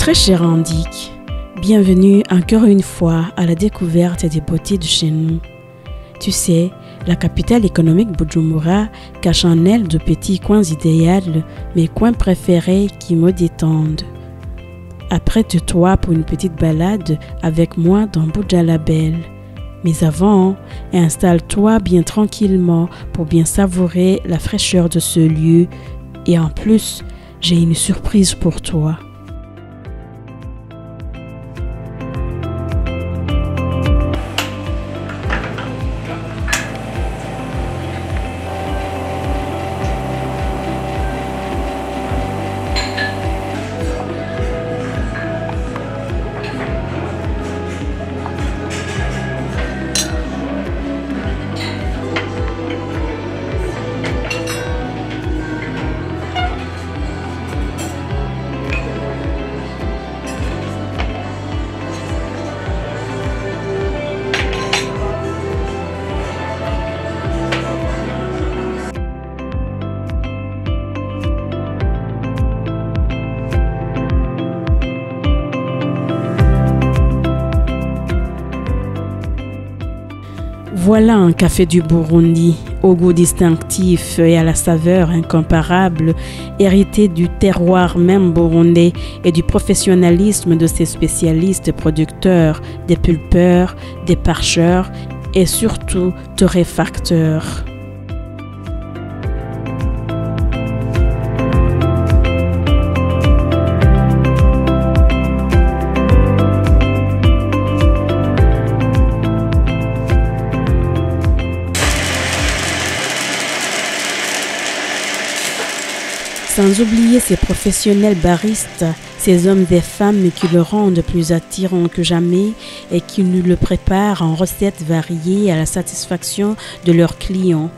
Très cher Andic, bienvenue encore une fois à la découverte des beautés de chez nous. Tu sais, la capitale économique Bujumbura cache en elle de petits coins idéaux, mes coins préférés qui me détendent. Apprête-toi pour une petite balade avec moi dans Bujalabel. Mais avant, installe-toi bien tranquillement pour bien savourer la fraîcheur de ce lieu. Et en plus, j'ai une surprise pour toi. Voilà un café du Burundi, au goût distinctif et à la saveur incomparable, hérité du terroir même burundais et du professionnalisme de ses spécialistes producteurs, des pulpeurs, des parcheurs et surtout torréfacteurs. Sans oublier ces professionnels baristes, ces hommes et femmes qui le rendent plus attirant que jamais et qui nous le préparent en recettes variées à la satisfaction de leurs clients.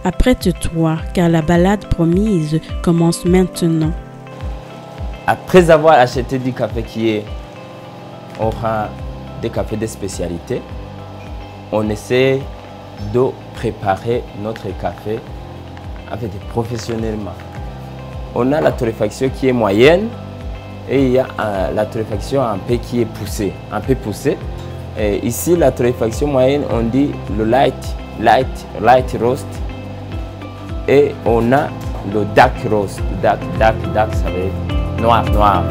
Apprête-toi car la balade promise commence maintenant. Après avoir acheté du café aura des cafés de spécialité, on essaie de préparer notre café avec des professionnellement. On a la torréfaction qui est moyenne et il y a la torréfaction un peu qui est poussée, Et ici, la torréfaction moyenne, on dit le light roast. Et on a le dark roast. Dark, ça veut dire noir.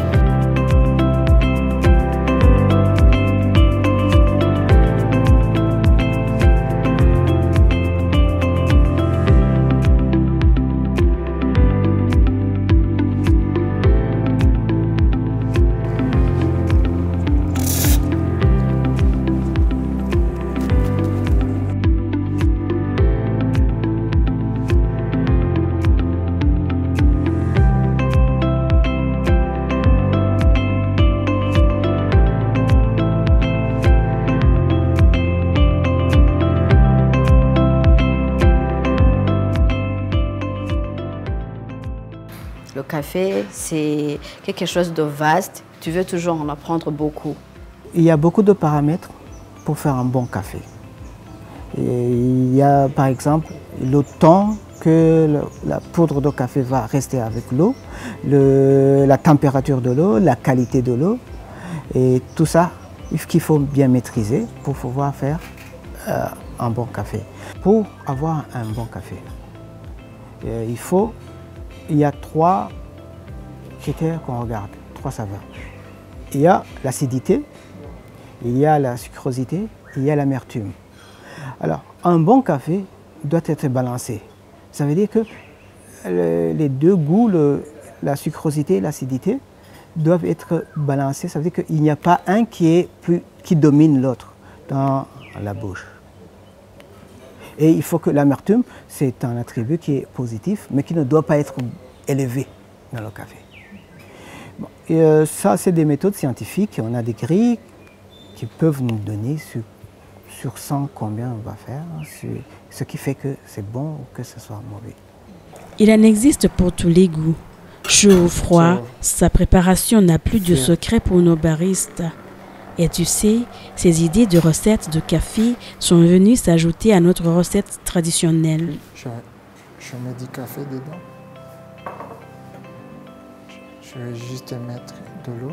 Le café, c'est quelque chose de vaste. Tu veux toujours en apprendre beaucoup. Il y a beaucoup de paramètres pour faire un bon café. Et il y a par exemple le temps que la poudre de café va rester avec l'eau, la température de l'eau, la qualité de l'eau. Et tout ça, qu'il faut bien maîtriser pour pouvoir faire un bon café. Pour avoir un bon café, il y a 3 critères qu'on regarde, 3 saveurs. Il y a l'acidité, il y a la sucrosité, il y a l'amertume. Alors, un bon café doit être balancé. Ça veut dire que les deux goûts, la sucrosité et l'acidité, doivent être balancés. Ça veut dire qu'il n'y a pas un qui domine l'autre dans la bouche. Et il faut que l'amertume, c'est un attribut qui est positif, mais qui ne doit pas être élevé dans le café. Bon, et ça, c'est des méthodes scientifiques. On a des grilles qui peuvent nous donner sur 100 combien on va faire, ce qui fait que c'est bon ou que ce soit mauvais. Il en existe pour tous les goûts. Chaud ou froid, sa préparation n'a plus de secret pour nos baristes. Et tu sais, ces idées de recettes de café sont venues s'ajouter à notre recette traditionnelle. Je mets du café dedans. Je vais juste mettre de l'eau.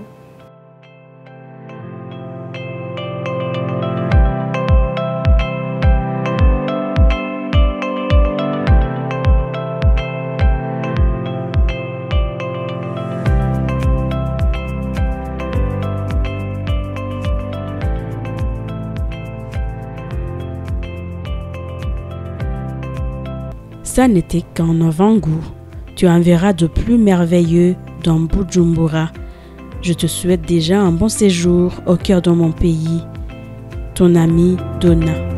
Ça n'était qu'un avant-goût. Tu en verras de plus merveilleux dans Bujumbura. Je te souhaite déjà un bon séjour au cœur de mon pays. Ton ami Donna.